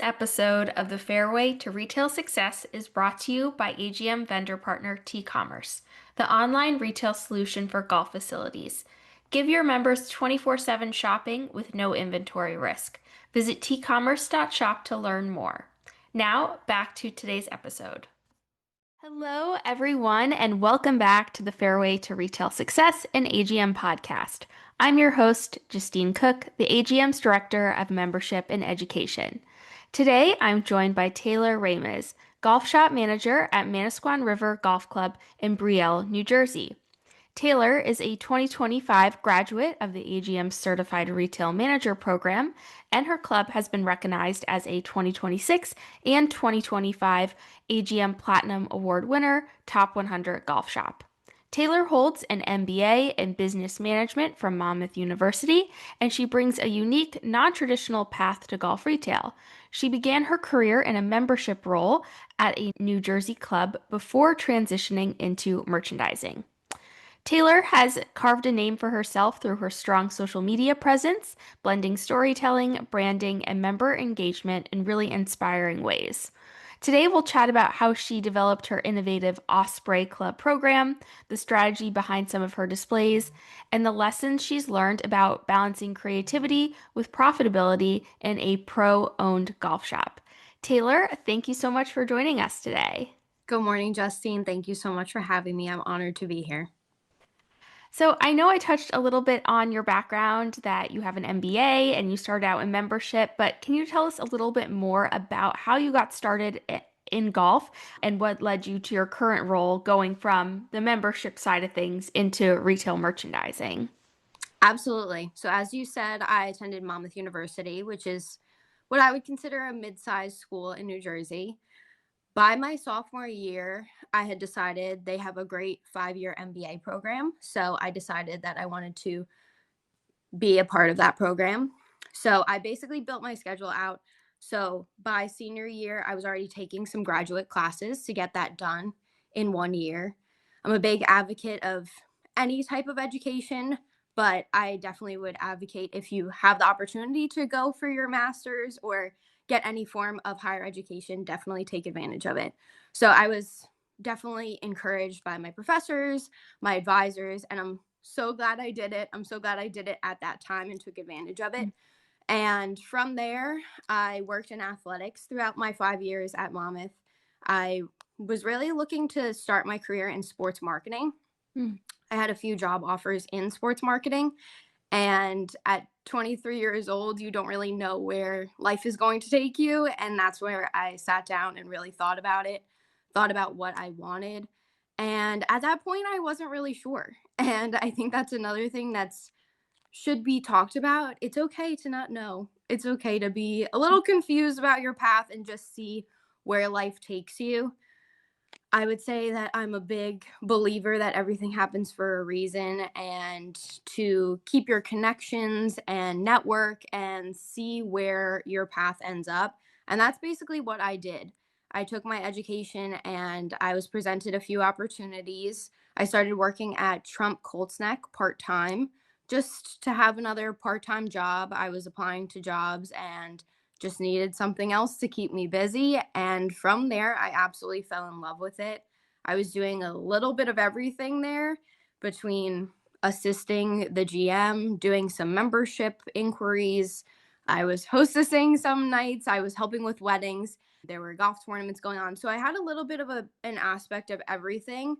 This episode of the Fairway to Retail Success is brought to you by AGM vendor partner T-Commerce, the online retail solution for golf facilities. Give your members 24/7 shopping with no inventory risk. Visit tcommerce.shop to learn more. Now, back to today's episode. Hello, everyone, and welcome back to the Fairway to Retail Success, an AGM podcast. I'm your host, Justine Cook, the AGM's Director of Membership and Education. Today, I'm joined by Taylor Ramiz, Golf Shop Manager at Manasquan River Golf Club in Brielle, New Jersey. Taylor is a 2025 graduate of the AGM Certified Retail Manager Program, and her club has been recognized as a 2026 and 2025 AGM Platinum Award winner, Top 100 Golf Shop. Taylor holds an MBA in Business Management from Monmouth University, and she brings a unique, non-traditional path to golf retail. She began her career in a membership role at a New Jersey club before transitioning into merchandising. Taylor has carved a name for herself through her strong social media presence, blending storytelling, branding, and member engagement in really inspiring ways. Today, we'll chat about how she developed her innovative Osprey Club program, the strategy behind some of her displays, and the lessons she's learned about balancing creativity with profitability in a pro-owned golf shop. Taylor, thank you so much for joining us today. Good morning, Justine. Thank you so much for having me. I'm honored to be here. So I know I touched a little bit on your background that you have an MBA and you started out in membership, but can you tell us a little bit more about how you got started in golf and what led you to your current role going from the membership side of things into retail merchandising? Absolutely. So, as you said, I attended Monmouth University, which is what I would consider a mid-sized school in New Jersey. By my sophomore year, I had decided they have a great 5-year MBA program. So, I decided that I wanted to be a part of that program. So, I basically built my schedule out. So, by senior year, I was already taking some graduate classes to get that done in 1 year. I'm a big advocate of any type of education, but I definitely would advocate if you have the opportunity to go for your master's or get any form of higher education, definitely take advantage of it. So I was definitely encouraged by my professors, my advisors, and I'm so glad I did it. I'm so glad I did it at that time and took advantage of it. And from there, I worked in athletics throughout my 5 years at Monmouth. I was really looking to start my career in sports marketing. Mm. I had a few job offers in sports marketing. And at 23 years old, you don't really know where life is going to take you. And that's where I sat down and really thought about it, thought about what I wanted. And at that point, I wasn't really sure. And I think that's another thing that's should be talked about. It's okay to not know. It's okay to be a little confused about your path and just see where life takes you. I would say that I'm a big believer that everything happens for a reason and to keep your connections and network and see where your path ends up. And that's basically what I did. I took my education and I was presented a few opportunities. I started working at Trump Colts Neck part time just to have another part time job. I was applying to jobs and just needed something else to keep me busy. And from there, I absolutely fell in love with it. I was doing a little bit of everything there between assisting the GM, doing some membership inquiries. I was hostessing some nights. I was helping with weddings. There were golf tournaments going on. So I had a little bit of an aspect of everything.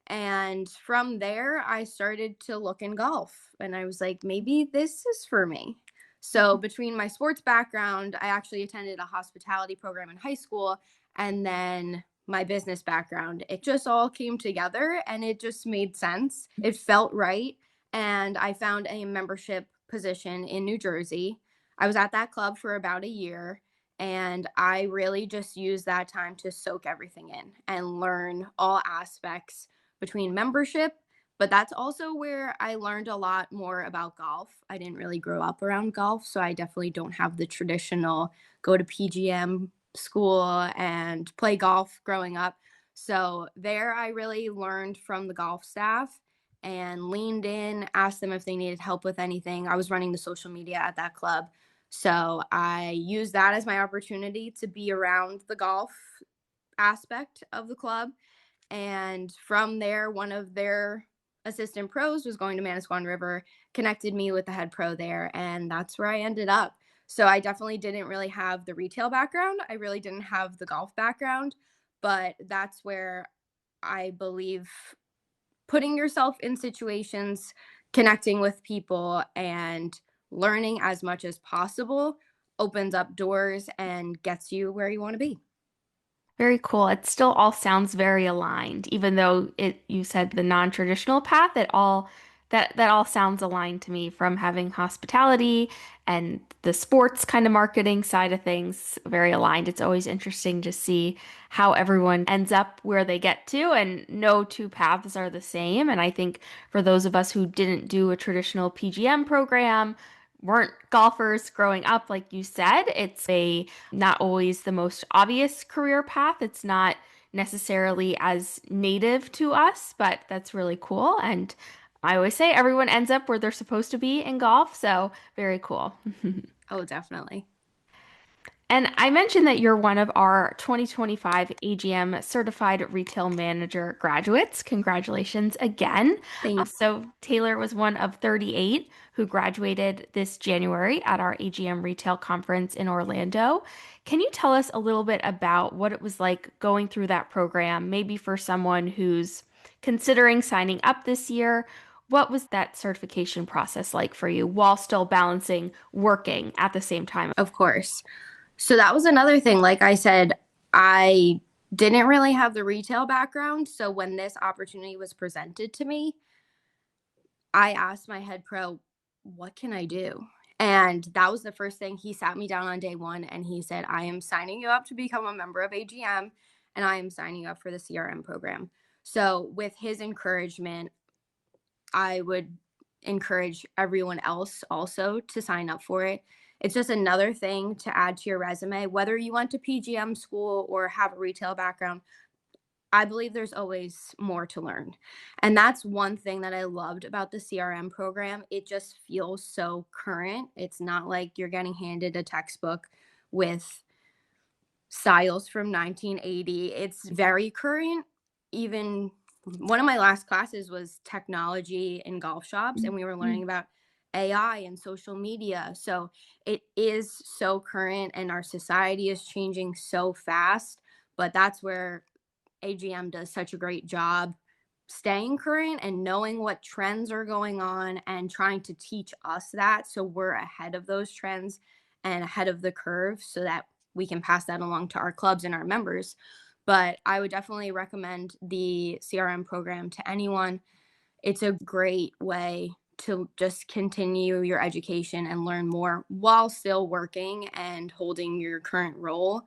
And from there, I started to look in golf. And I was like, maybe this is for me. So between my sports background, I actually attended a hospitality program in high school, and then my business background, it just all came together and it just made sense. It felt right. And I found a membership position in New Jersey. I was at that club for about a year, and I really just used that time to soak everything in and learn all aspects between membership, but that's also where I learned a lot more about golf. I didn't really grow up around golf, so I definitely don't have the traditional go to PGM school and play golf growing up. So there I really learned from the golf staff and leaned in, asked them if they needed help with anything. I was running the social media at that club. So I used that as my opportunity to be around the golf aspect of the club. And from there, one of their assistant pros was going to Manasquan River, connected me with the head pro there, and that's where I ended up. So I definitely didn't really have the retail background. I really didn't have the golf background, but that's where I believe putting yourself in situations, connecting with people, and learning as much as possible opens up doors and gets you where you want to be. Very cool. It still all sounds very aligned, even though it you said the non-traditional path, it all that all sounds aligned to me from having hospitality and the sports kind of marketing side of things, very aligned. It's always interesting to see how everyone ends up where they get to, and no two paths are the same. And I think for those of us who didn't do a traditional PGM program, weren't golfers growing up, like you said, it's a not always the most obvious career path. It's not necessarily as native to us, but that's really cool. And I always say everyone ends up where they're supposed to be in golf, so very cool. Oh, definitely. And I mentioned that you're one of our 2025 AGM Certified Retail Manager graduates. Congratulations again. Thank So, Taylor was one of 38 who graduated this January at our AGM Retail Conference in Orlando. Can you tell us a little bit about what it was like going through that program, maybe for someone who's considering signing up this year? What was that certification process like for you while still balancing working at the same time? Of course. So that was another thing. Like I said, I didn't really have the retail background. So when this opportunity was presented to me, I asked my head pro, what can I do? And that was the first thing. He sat me down on day one and he said, I am signing you up to become a member of AGM and I am signing you up for the CRM program. So, with his encouragement, I would encourage everyone else also to sign up for it. It's just another thing to add to your resume, whether you went to PGM school or have a retail background. I believe there's always more to learn. And that's one thing that I loved about the CRM program. It just feels so current. It's not like you're getting handed a textbook with styles from 1980. It's very current. Even one of my last classes was technology in golf shops, and we were learning about AI and social media. So it is so current, and our society is changing so fast. But that's where AGM does such a great job staying current and knowing what trends are going on and trying to teach us that so we're ahead of those trends and ahead of the curve so that we can pass that along to our clubs and our members. But I would definitely recommend the CRM program to anyone. It's a great way to just continue your education and learn more while still working and holding your current role.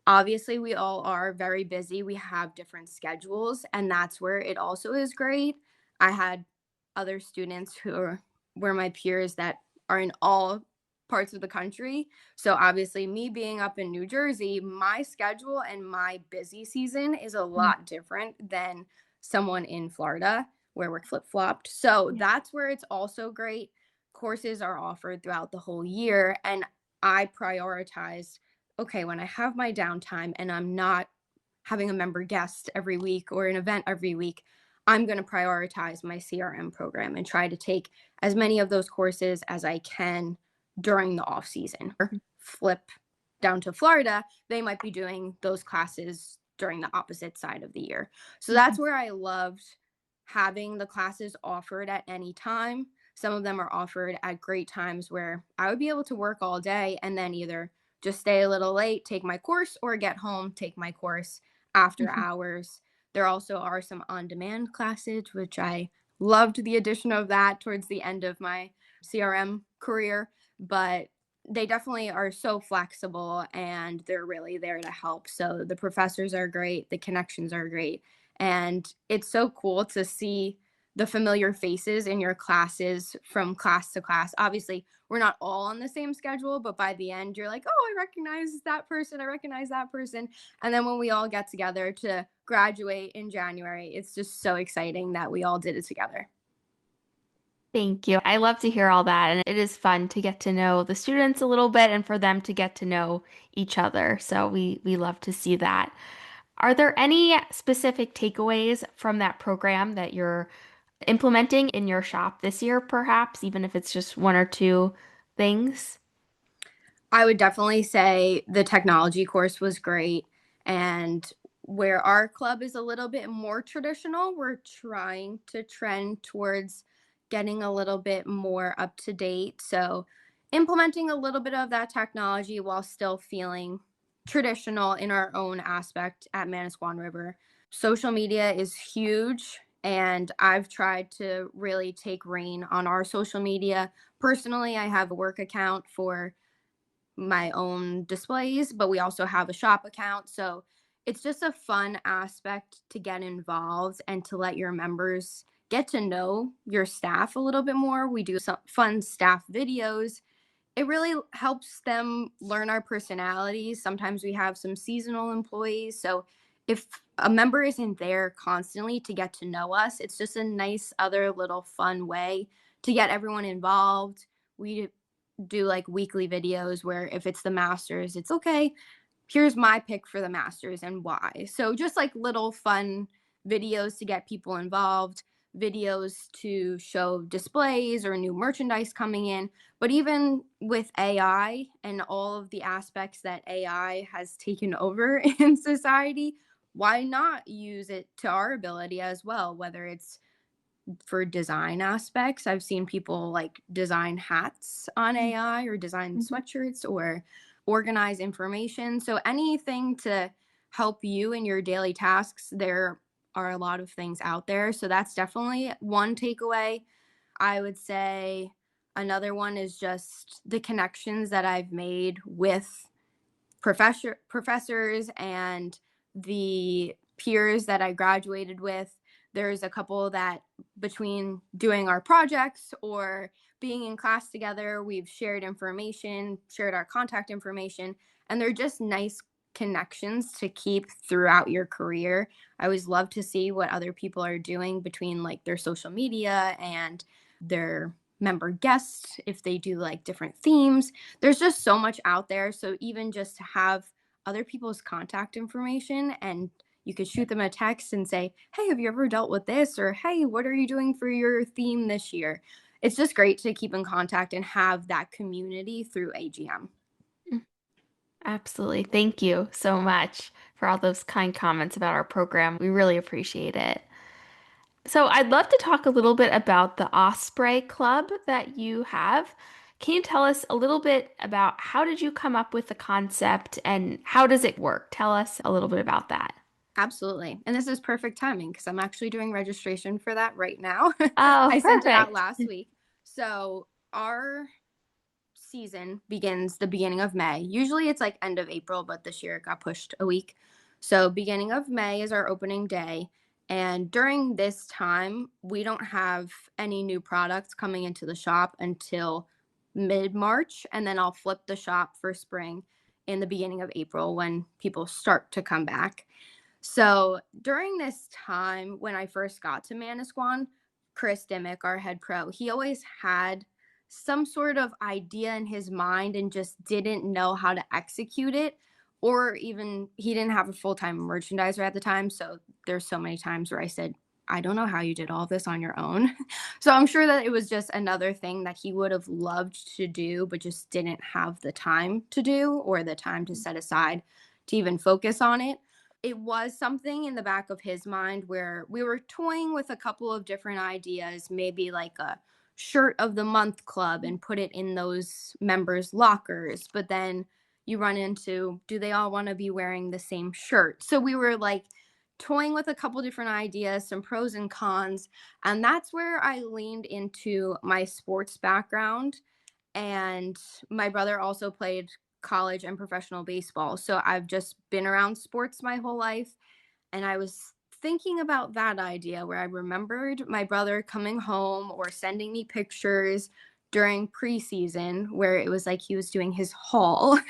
Obviously, we all are very busy. We have different schedules, and that's where it also is great. I had other students were my peers that are in all parts of the country. So obviously, me being up in New Jersey, my schedule and my busy season is a Mhm. lot different than someone in Florida where we're flip-flopped. So Yeah. that's where it's also great. Courses are offered throughout the whole year, and I prioritize, okay, when I have my downtime and I'm not having a member guest every week or an event every week, I'm going to prioritize my CRM program and try to take as many of those courses as I can during the off season. Or flip down to Florida, they might be doing those classes during the opposite side of the year. So that's Mhm. where I loved having the classes offered at any time. Some of them are offered at great times where I would be able to work all day and then either just stay a little late, take my course, or get home, take my course after Mhm. hours. There also are some on demand classes, which I loved the addition of that towards the end of my CRM career, but they definitely are so flexible and they're really there to help. So the professors are great, the connections are great, and it's so cool to see the familiar faces in your classes from class to class. Obviously, we're not all on the same schedule, but by the end, you're like, oh, I recognize that person. I recognize that person. And then when we all get together to graduate in January, it's just so exciting that we all did it together. Thank you. I love to hear all that, and it is fun to get to know the students a little bit and for them to get to know each other. So we love to see that. Are there any specific takeaways from that program that you're implementing in your shop this year, perhaps, even if it's just one or two things? I would definitely say the technology course was great. And where our club is a little bit more traditional, we're trying to trend towards getting a little bit more up to date. So, implementing a little bit of that technology while still feeling traditional in our own aspect at Manasquan River. Social media is huge, and I've tried to really take reign on our social media. Personally, I have a work account for my own displays, but we also have a shop account. So it's just a fun aspect to get involved and to let your members get to know your staff a little bit more. We do some fun staff videos. It really helps them learn our personalities. Sometimes we have some seasonal employees. So if a member isn't there constantly to get to know us, it's just a nice other little fun way to get everyone involved. We do like weekly videos where if it's the Masters, it's okay, here's my pick for the Masters and why. So just like little fun videos to get people involved, videos to show displays or new merchandise coming in. But even with AI and all of the aspects that AI has taken over in society, why not use it to our ability as well, whether it's for design aspects. I've seen people like design hats on AI or design Mhm. sweatshirts or organize information. So anything to help you in your daily tasks, there are a lot of things out there. So that's definitely one takeaway. I would say another one is just the connections that I've made with professors and the peers that I graduated with. There's a couple that between doing our projects or being in class together, we've shared information, shared our contact information, and they're just nice connections to keep throughout your career. I always love to see what other people are doing between like their social media and their member guests if they do like different themes. There's just so much out there. So even just to have other people's contact information and you could shoot them a text and say, hey, have you ever dealt with this? Or hey, what are you doing for your theme this year? It's just great to keep in contact and have that community through AGM. Mm. Absolutely. Thank you so much for all those kind comments about our program. We really appreciate it. So I'd love to talk a little bit about the Osprey Club that you have. Can you tell us a little bit about how did you come up with the concept and how does it work? Tell us a little bit about that. Absolutely. And this is perfect timing because I'm actually doing registration for that right now. Oh, I sent it out perfect. last week. So our season begins the beginning of May. Usually it's like end of April, but this year it got pushed a week. So beginning of May is our opening day. And during this time, we don't have any new products coming into the shop until mid March. And then I'll flip the shop for spring in the beginning of April when people start to come back. So during this time, when I first got to Manasquan, Chris Dimmick, our head pro, he always had some sort of idea in his mind and just didn't know how to execute it. Or even he didn't have a full time merchandiser at the time. So there's so many times where I said, I don't know how you did all this on your own. So I'm sure that it was just another thing that he would have loved to do, but just didn't have the time to do or the time to set aside to even focus on it. It was something in the back of his mind where we were toying with a couple of different ideas, maybe like a shirt of the month club and put it in those members' lockers. But then you run into, do they all want to be wearing the same shirt? So we were like toying with a couple different ideas, some pros and cons. And that's where I leaned into my sports background, and my brother also played college and professional baseball. So I've just been around sports my whole life. And I was thinking about that idea where I remembered my brother coming home or sending me pictures during preseason where it was like he was doing his haul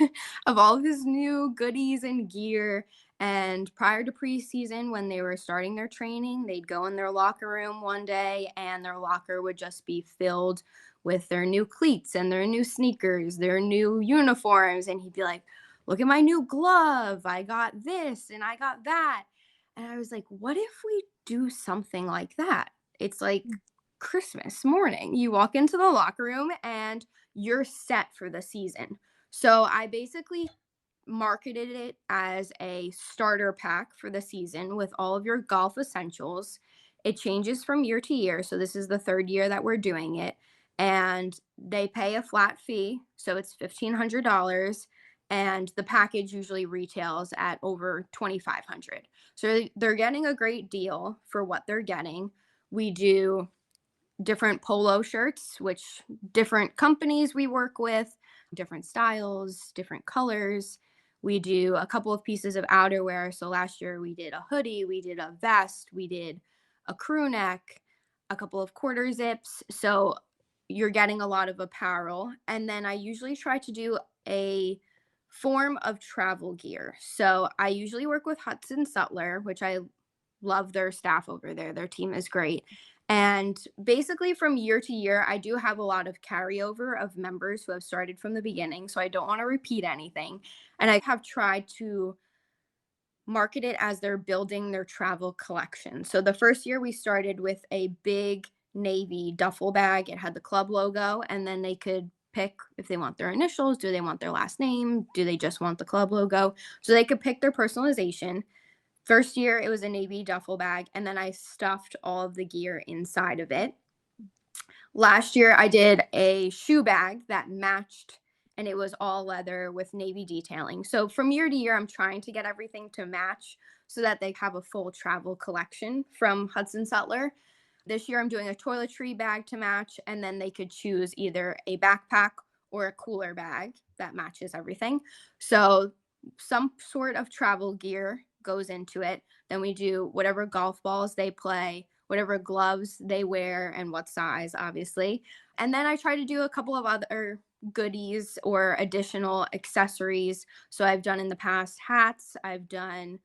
of all of his new goodies and gear. And prior to preseason, when they were starting their training, they'd go in their locker room one day and their locker would just be filled with their new cleats and their new sneakers, their new uniforms. And he'd be like, look at my new glove. I got this and I got that. And I was like, what if we do something like that? It's like Christmas morning. You walk into the locker room and you're set for the season. So I basically marketed it as a starter pack for the season with all of your golf essentials. It changes from year to year. So this is the third year that we're doing it. And they pay a flat fee. So it's $1,500. And the package usually retails at over $2,500. So they're getting a great deal for what they're getting. We do different polo shirts, which different companies we work with, different styles, different colors. We do a couple of pieces of outerwear. So last year we did a hoodie, we did a vest, we did a crew neck, a couple of quarter zips. So you're getting a lot of apparel. And then I usually try to do a form of travel gear. So I usually work with Hudson Sutler, which I love their staff over there. Their team is great. And basically, from year to year, I do have a lot of carryover of members who have started from the beginning. So I don't want to repeat anything. And I have tried to market it as they're building their travel collection. So the first year we started with a big navy duffel bag. It had the club logo, and then they could pick if they want their initials, do they want their last name, do they just want the club logo? So they could pick their personalization. First year, it was a navy duffel bag, and then I stuffed all of the gear inside of it. Last year, I did a shoe bag that matched, and it was all leather with navy detailing. So from year to year, I'm trying to get everything to match so that they have a full travel collection from Hudson Sutler. This year, I'm doing a toiletry bag to match, and then they could choose either a backpack or a cooler bag that matches everything. So some sort of travel gear goes into it. Then we do whatever golf balls they play, whatever gloves they wear, and what size, obviously. And then I try to do a couple of other goodies or additional accessories. So I've done in the past hats, I've done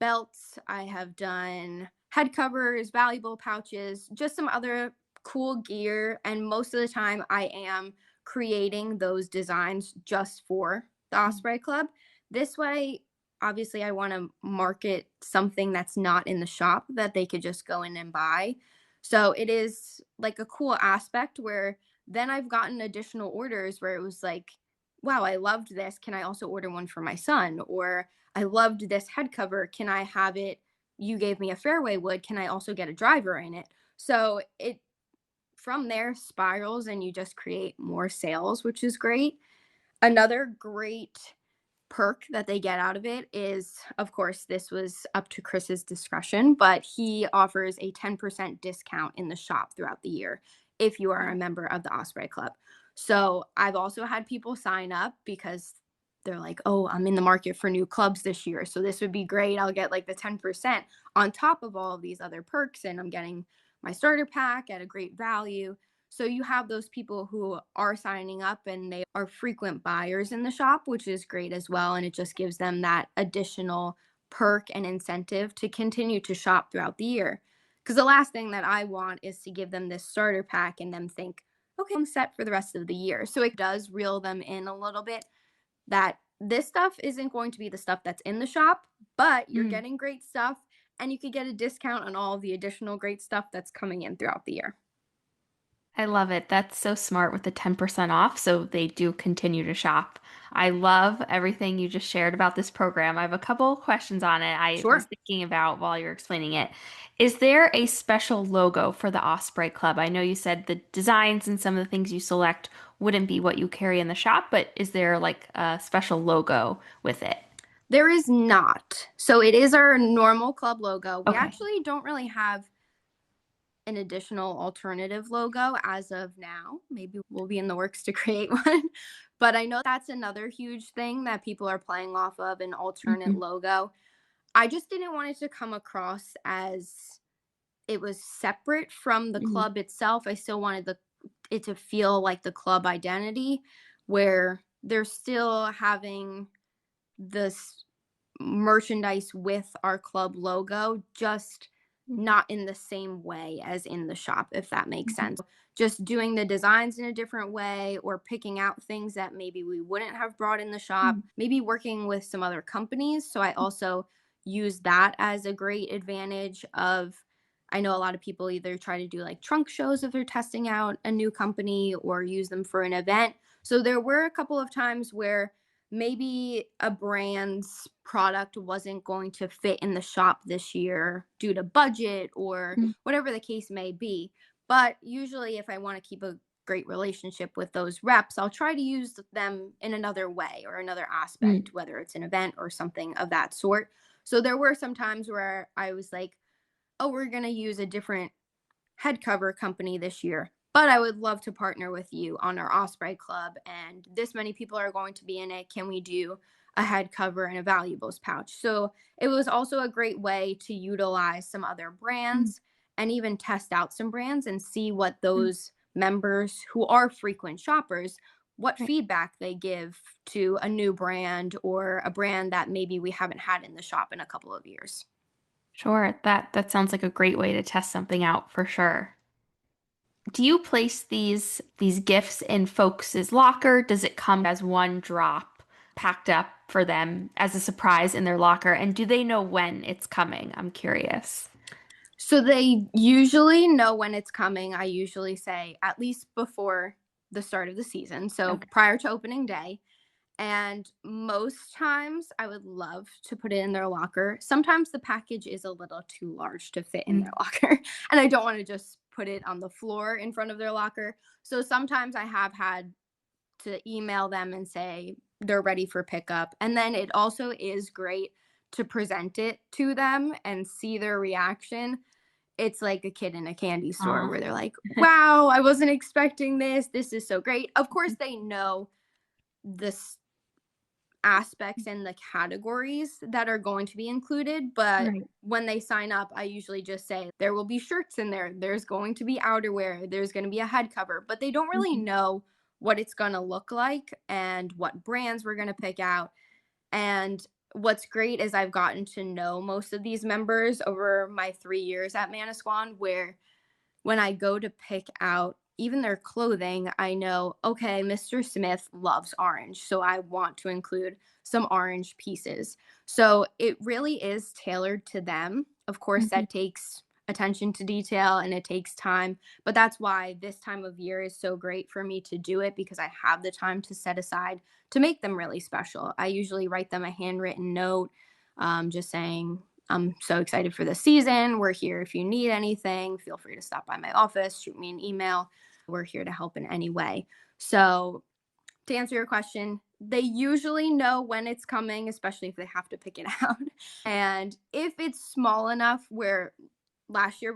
belts, I have done head covers, valuable pouches, just some other cool gear. And most of the time, I am creating those designs just for the Osprey Club. This way, obviously, I want to market something that's not in the shop that they could just go in and buy. So it is like a cool aspect where then I've gotten additional orders where it was like, wow, I loved this. Can I also order one for my son? Or I loved this head cover. Can I have it? You gave me a fairway wood. Can I also get a driver in it? So it from there spirals and you just create more sales, which is great. Another great perk that they get out of it is, of course, this was up to Chris's discretion, but he offers a 10% discount in the shop throughout the year if you are a member of the Osprey Club. So I've also had people sign up because they're like, oh, I'm in the market for new clubs this year. So this would be great. I'll get like the 10% on top of all of these other perks, and I'm getting my starter pack at a great value. So you have those people who are signing up and they are frequent buyers in the shop, which is great as well. And it just gives them that additional perk and incentive to continue to shop throughout the year. Because the last thing that I want is to give them this starter pack and them think, okay, I'm set for the rest of the year. So it does reel them in a little bit that this stuff isn't going to be the stuff that's in the shop, but you're Mm. getting great stuff and you could get a discount on all of the additional great stuff that's coming in throughout the year. I love it. That's so smart with the 10% off, so they do continue to shop. I love everything you just shared about this program. I have a couple questions on it I was Sure. thinking about while you're explaining it. Is there a special logo for the Osprey Club? I know you said the designs and some of the things you select wouldn't be what you carry in the shop, but is there like a special logo with it? There is not. So it is our normal club logo. We Okay. actually don't really have an additional alternative logo as of now. Maybe we'll be in the works to create one. But I know that's another huge thing that people are playing off of an alternate Mhm. logo. I just didn't want it to come across as it was separate from the Mhm. club itself. I still wanted it to feel like the club identity where they're still having this merchandise with our club logo, just Mhm. not in the same way as in the shop, if that makes Mhm. sense. Just doing the designs in a different way or picking out things that maybe we wouldn't have brought in the shop, Mhm. maybe working with some other companies. So I also use that as a great advantage of I know a lot of people either try to do like trunk shows if they're testing out a new company or use them for an event. So there were a couple of times where maybe a brand's product wasn't going to fit in the shop this year due to budget or Mhm. whatever the case may be. But usually, if I want to keep a great relationship with those reps, I'll try to use them in another way or another aspect, Mhm. whether it's an event or something of that sort. So there were some times where I was like, oh, we're going to use a different head cover company this year, but I would love to partner with you on our Osprey Club. And this many people are going to be in it. Can we do a head cover and a valuables pouch? So it was also a great way to utilize some other Mhm. brands and even test out some brands and see what Mhm. those members who are frequent shoppers what Right. feedback they give to a new brand or a brand that maybe we haven't had in the shop in a couple of years. Sure. That sounds like a great way to test something out for sure. Do you place these gifts in folks' locker? Does it come as one drop packed up for them as a surprise in their locker? And do they know when it's coming? I'm curious. So they usually know when it's coming. I usually say at least before the start of the season. So Okay. prior to opening day. And most times I would love to put it in their locker. Sometimes the package is a little too large to fit in their Mm. locker. And I don't want to just put it on the floor in front of their locker. So sometimes I have had to email them and say they're ready for pickup. And then it also is great to present it to them and see their reaction. It's like a kid in a candy store Aw. where they're like, wow, I wasn't expecting this. This is so great. Of course, they know the aspects and the categories that are going to be included. But Right. when they sign up, I usually just say there will be shirts in there, there's going to be outerwear, there's going to be a head cover, but they don't really Mhm. know what it's going to look like and what brands we're going to pick out. And what's great is I've gotten to know most of these members over my 3 years at Manasquan, where when I go to pick out even their clothing, I know, okay, Mr. Smith loves orange. So I want to include some orange pieces. So it really is tailored to them. Of course, Mhm. that takes attention to detail and it takes time. But that's why this time of year is so great for me to do it because I have the time to set aside to make them really special. I usually write them a handwritten note just saying, I'm so excited for the season. We're here if you need anything. Feel free to stop by my office, shoot me an email. We're here to help in any way. So, to answer your question, they usually know when it's coming, especially if they have to pick it out. And if it's small enough where last year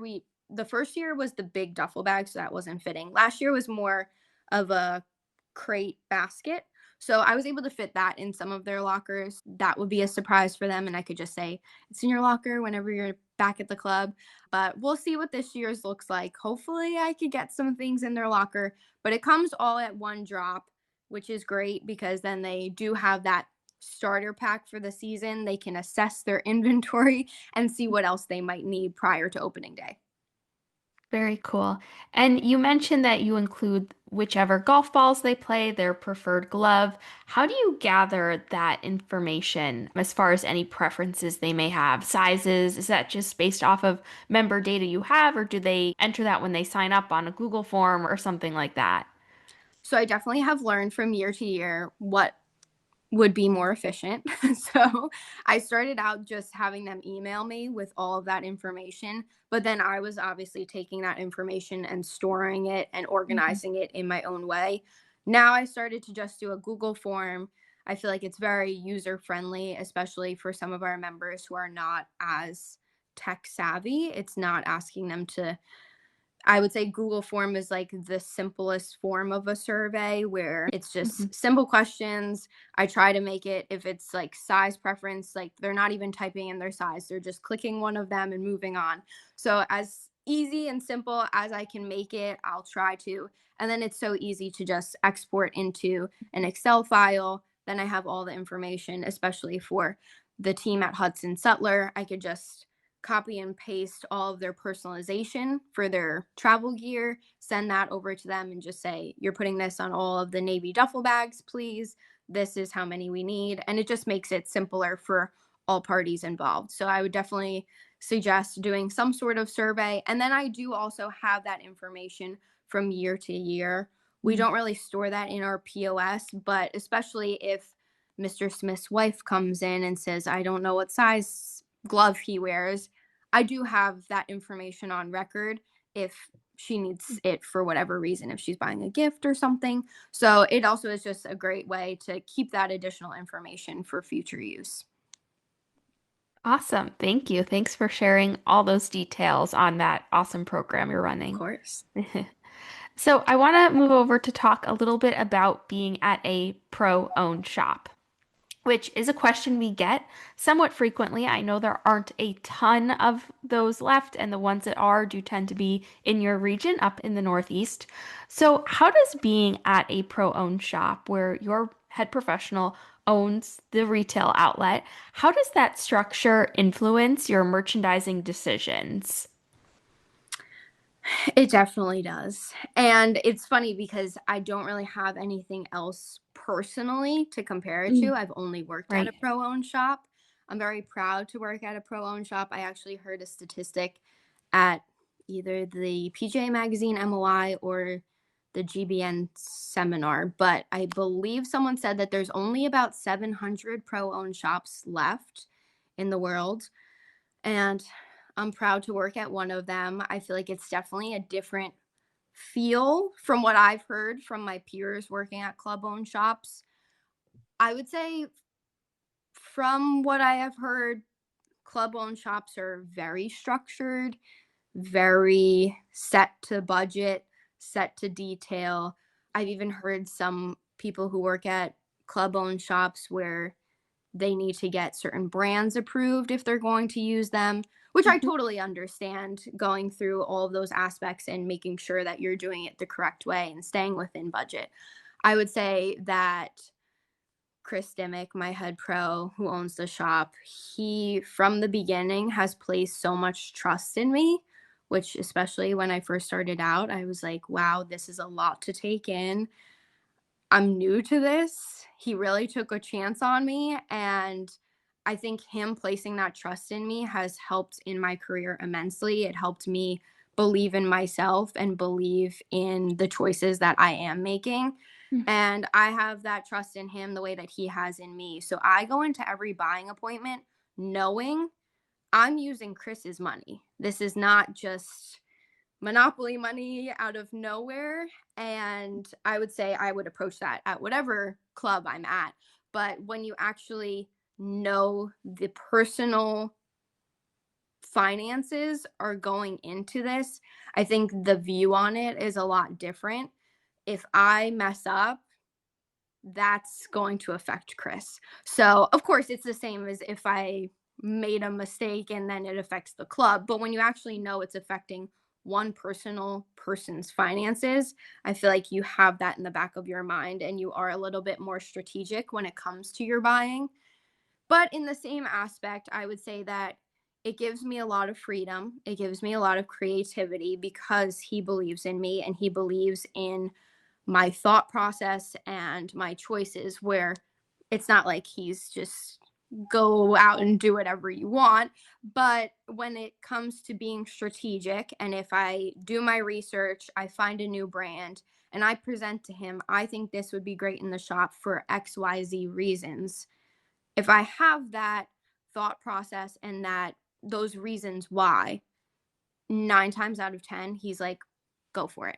the first year was the big duffel bag, so that wasn't fitting. Last year was more of a crate basket. So I was able to fit that in some of their lockers. That would be a surprise for them. And I could just say, it's in your locker whenever you're back at the club. But we'll see what this year's looks like. Hopefully, I could get some things in their locker, but it comes all at one drop, which is great because then they do have that starter pack for the season. They can assess their inventory and see what else they might need prior to opening day. Very cool. And you mentioned that you include whichever golf balls they play, their preferred glove. How do you gather that information as far as any preferences they may have? Sizes, is that just based off of member data you have, or do they enter that when they sign up on a Google form or something like that? So I definitely have learned from year to year what would be more efficient. So I started out just having them email me with all of that information, but then I was obviously taking that information and storing it and Mhm. organizing it in my own way. Now I started to just do a Google form. I feel like it's very user friendly, especially for some of our members who are not as tech savvy. It's not asking them to I would say Google form is like the simplest form of a survey where it's Mhm. just simple questions. I try to make it, if it's like size preference, like they're not even typing in their size, they're just clicking one of them and moving on. So, as easy and simple as I can make it, I'll try to. And then it's so easy to just export into an Excel file. Then I have all the information, especially for the team at Hudson Sutler, I could just copy and paste all of their personalization for their travel gear, send that over to them, and just say, you're putting this on all of the Navy duffel bags, please. This is how many we need. And it just makes it simpler for all parties involved. So I would definitely suggest doing some sort of survey. And then I do also have that information from year to year. We Mm. don't really store that in our POS, but especially if Mr. Smith's wife comes in and says, I don't know what size glove he wears, I do have that information on record if she needs it for whatever reason, if she's buying a gift or something. So it also is just a great way to keep that additional information for future use. Awesome. Thank you. Thanks for sharing all those details on that awesome program you're Of running. course. So, I want to move over to talk a little bit about being at a pro-owned shop, which is a question we get somewhat frequently. I know there aren't a ton of those left, and the ones that are do tend to be in your region up in the Northeast. So, how does being at a pro-owned shop where your head professional owns the retail outlet, how does that structure influence your merchandising decisions? It definitely does. And it's funny because I don't really have anything else personally to compare it to. Mm, I've only worked at a right. pro owned shop. I'm very proud to work at a pro owned shop. I actually heard a statistic at either the PJ Magazine MOI or the GBN seminar, but I believe someone said that there's only about 700 pro owned shops left in the world. And I'm proud to work at one of them. I feel like it's definitely a different feel from what I've heard from my peers working at club owned shops. I would say, from what I have heard, club owned shops are very structured, very set to budget, set to detail. I've even heard some people who work at club owned shops where they need to get certain brands approved if they're going to use them, which I Mhm. totally understand, going through all of those aspects and making sure that you're doing it the correct way and staying within budget. I would say that Chris Dimmick, my head pro who owns the shop, he from the beginning has placed so much trust in me, which, especially when I first started out, I was like, wow, this is a lot to take in. I'm new to this. He really took a chance on me, and I think him placing that trust in me has helped in my career immensely. It helped me believe in myself and believe in the choices that I am making. And I have that trust in him the way that he has in me. So I go into every buying appointment knowing I'm using Chris's money. This is not just monopoly money out of nowhere. And I would say I would approach that at whatever club I'm at. But when you actually know the personal finances are going into this, I think the view on it is a lot different. If I mess up, that's going to affect Chris. So, of course, it's the same as if I made a mistake and then it affects the club. But when you actually know it's affecting one personal person's finances, I feel like you have that in the back of your mind and you are a little bit more strategic when it comes to your buying. But in the same aspect, I would say that it gives me a lot of freedom. It gives me a lot of creativity because he believes in me and he believes in my thought process and my choices, where it's not like he's just go out and do whatever you want. But when it comes to being strategic, and if I do my research, I find a new brand and I present to him, I think this would be great in the shop for XYZ reasons. If I have that thought process and that those reasons why, 9 times out of 10, he's like, go for it,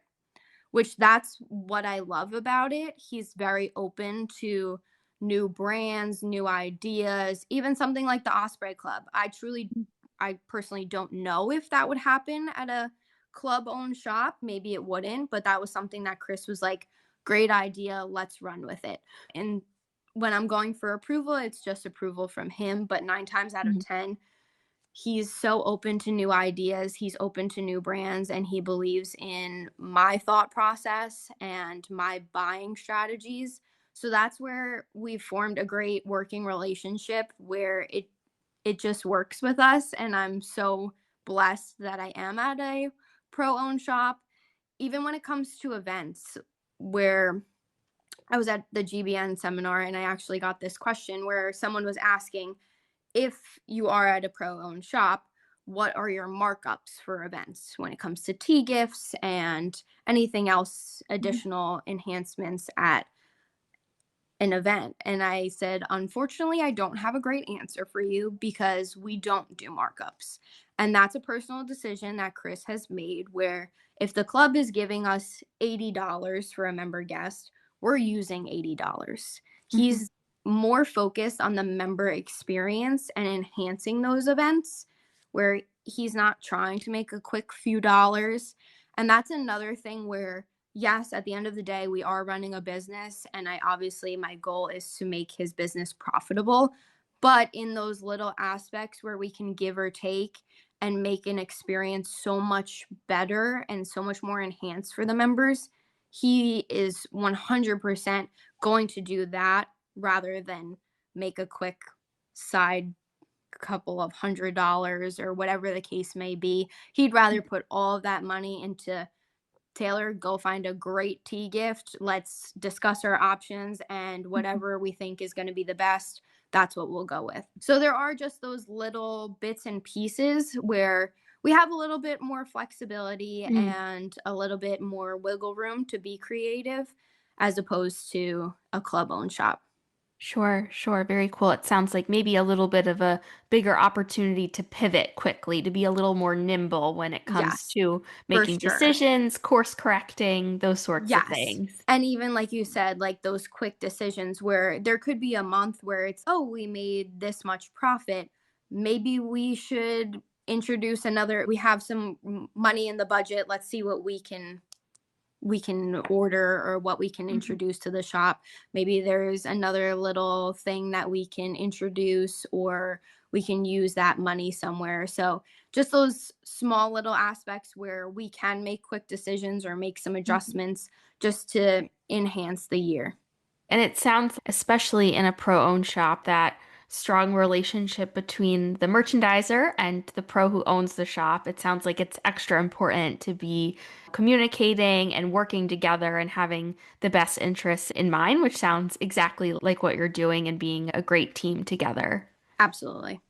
which that's what I love about it. He's very open to new brands, new ideas, even something like the Osprey Club. I personally don't know if that would happen at a club owned shop. Maybe it wouldn't, but that was something that Chris was like, great idea, let's run with it. And when I'm going for approval, it's just approval from him. But 9 times out of Mhm. 10, he's so open to new ideas, he's open to new brands, and he believes in my thought process and my buying strategies. So that's where we've formed a great working relationship where it just works with us, and I'm so blessed that I am at a pro-owned shop. Even when it comes to events, where I was at the GBN seminar and I actually got this question where someone was asking, if you are at a pro-owned shop, what are your markups for events when it comes to tea gifts and anything else, Mhm. additional enhancements at an event? And I said, unfortunately, I don't have a great answer for you because we don't do markups. And that's a personal decision that Chris has made where if the club is giving us $80 for a member guest, we're using $80. Mhm. He's more focused on the member experience and enhancing those events where he's not trying to make a quick few dollars. And that's another thing where yes, at the end of the day, we are running a business, and I obviously my goal is to make his business profitable. But in those little aspects where we can give or take and make an experience so much better and so much more enhanced for the members, he is 100% going to do that rather than make a quick side couple of $100 or whatever the case may be. He'd rather put all of that money into Taylor, go find a great tea gift. Let's discuss our options, and Mhm. whatever we think is going to be the best, that's what we'll go with. So there are just those little bits and pieces where we have a little bit more flexibility Mm. and a little bit more wiggle room to be creative as opposed to a club owned shop. Sure, sure. Very cool. It sounds like maybe a little bit of a bigger opportunity to pivot quickly, to be a little more nimble when it comes Yes, to for making sure. decisions, course correcting, those sorts of Yes. things. And even like you said, like those quick decisions where there could be a month where it's, oh, we made this much profit. Maybe we should introduce another, we have some money in the budget. Let's see what we can order or what we can Mhm. introduce to the shop. Maybe there's another little thing that we can introduce or we can use that money somewhere. So, just those small little aspects where we can make quick decisions or make some Mhm. adjustments just to enhance the year. And it sounds, especially in a pro-owned shop, that strong relationship between the merchandiser and the pro who owns the shop. It sounds like it's extra important to be communicating and working together and having the best interests in mind, which sounds exactly like what you're doing and being a great team together. Absolutely.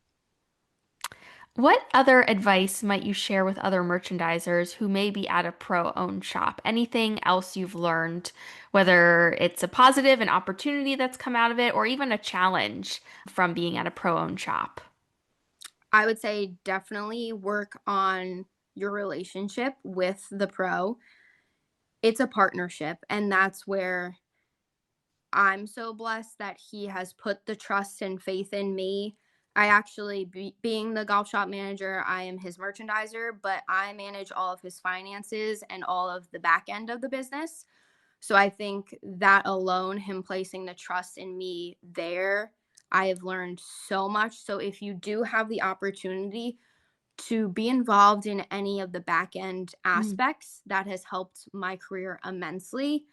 What other advice might you share with other merchandisers who may be at a pro-owned shop? Anything else you've learned, whether it's a positive, an opportunity that's come out of it, or even a challenge from being at a pro-owned shop? I would say definitely work on your relationship with the pro. It's a partnership, and that's where I'm so blessed that he has put the trust and faith in me. I actually, being the golf shop manager, I am his merchandiser, but I manage all of his finances and all of the back end of the business. So I think that alone, him placing the trust in me there, I have learned so much. So if you do have the opportunity to be involved in any of the back end Mm. aspects, that has helped my career immensely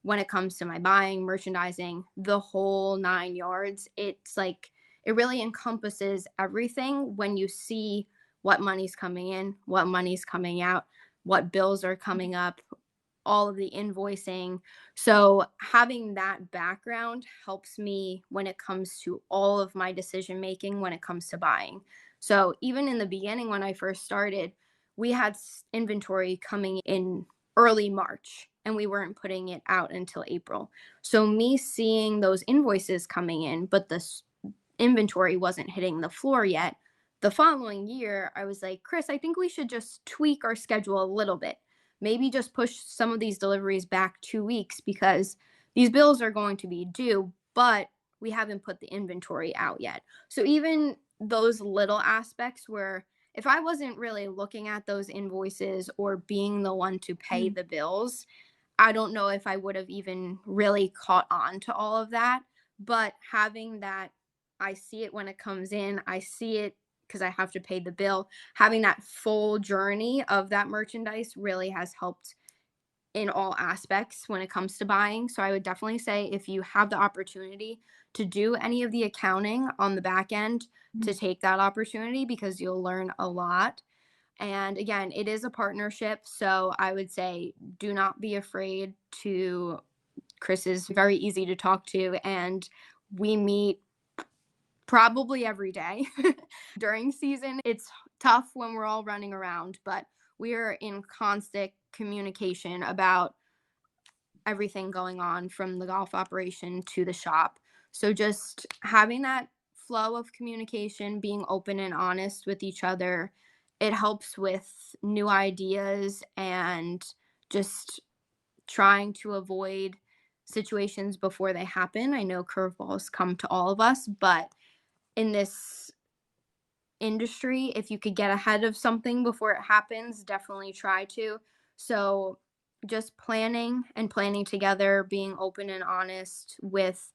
when it comes to my buying, merchandising, the whole 9 yards. It's like it really encompasses everything when you see what money's coming in, what money's coming out, what bills are coming up, all of the invoicing. So having that background helps me when it comes to all of my decision making when it comes to buying. So even in the beginning when I first started, we had inventory coming in early March and we weren't putting it out until April. So me seeing those invoices coming in, but the inventory wasn't hitting the floor yet. The following year, I was like, Chris, I think we should just tweak our schedule a little bit. Maybe just push some of these deliveries back 2 weeks because these bills are going to be due, but we haven't put the inventory out yet. So even those little aspects where if I wasn't really looking at those invoices or being the one to pay Mm. the bills, I don't know if I would have even really caught on to all of that. But having that, I see it when it comes in, I see it because I have to pay the bill. Having that full journey of that merchandise really has helped in all aspects when it comes to buying. So I would definitely say if you have the opportunity to do any of the accounting on the back end, to Mhm. take that opportunity because you'll learn a lot. And again, it is a partnership. So I would say do not be afraid to. Chris is very easy to talk to, and we meet probably every day during season. It's tough when we're all running around, but we're in constant communication about everything going on from the golf operation to the shop. So just having that flow of communication, being open and honest with each other, it helps with new ideas and just trying to avoid situations before they happen. I know curveballs come to all of us, but in this industry, if you could get ahead of something before it happens, definitely try to. So, just planning and planning together, being open and honest with,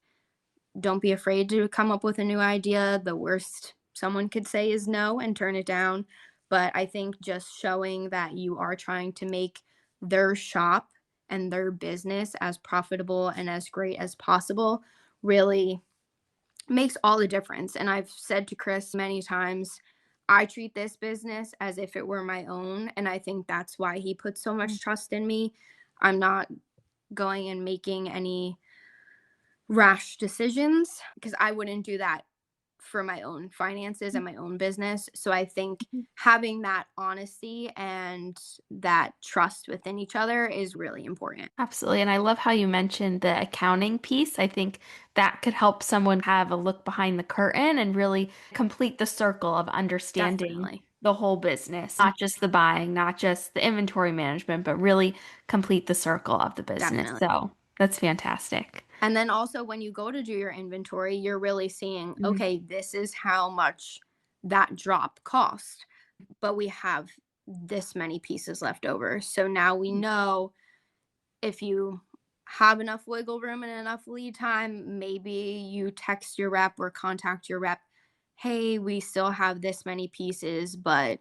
don't be afraid to come up with a new idea. The worst someone could say is no and turn it down. But I think just showing that you are trying to make their shop and their business as profitable and as great as possible really makes all the difference. And I've said to Chris many times, I treat this business as if it were my own. And I think that's why he puts so much trust in me. I'm not going and making any rash decisions because I wouldn't do that for my own finances and my own business. So I think having that honesty and that trust within each other is really important. Absolutely. And I love how you mentioned the accounting piece. I think that could help someone have a look behind the curtain and really complete the circle of understanding Definitely. the whole business, not just the buying, not just the inventory management, but really complete the circle of the business. Definitely. So that's fantastic. And then also when you go to do your inventory, you're really seeing, okay, this is how much that drop cost, but we have this many pieces left over. So now we know if you have enough wiggle room and enough lead time, maybe you text your rep or contact your rep, hey, we still have this many pieces, but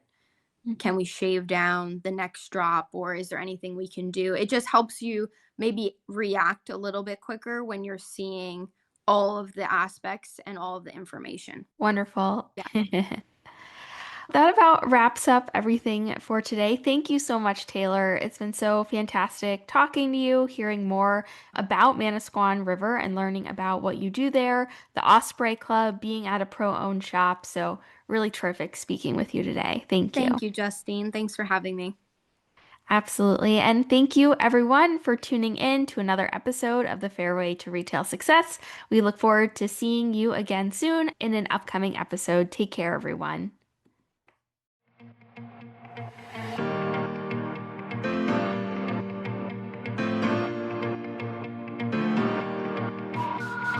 Mhm. can we shave down the next drop or is there anything we can do? It just helps you maybe react a little bit quicker when you're seeing all of the aspects and all of the information. Wonderful. Yeah. That about wraps up everything for today. Thank you so much, Taylor. It's been so fantastic talking to you, hearing more about Manasquan River and learning about what you do there, the Osprey Club, being at a pro-owned shop. So, really terrific speaking with you today. Thank you. Thank you, Justine. Thanks for having me. Absolutely. And thank you, everyone, for tuning in to another episode of the Fairway to Retail Success. We look forward to seeing you again soon in an upcoming episode. Take care, everyone.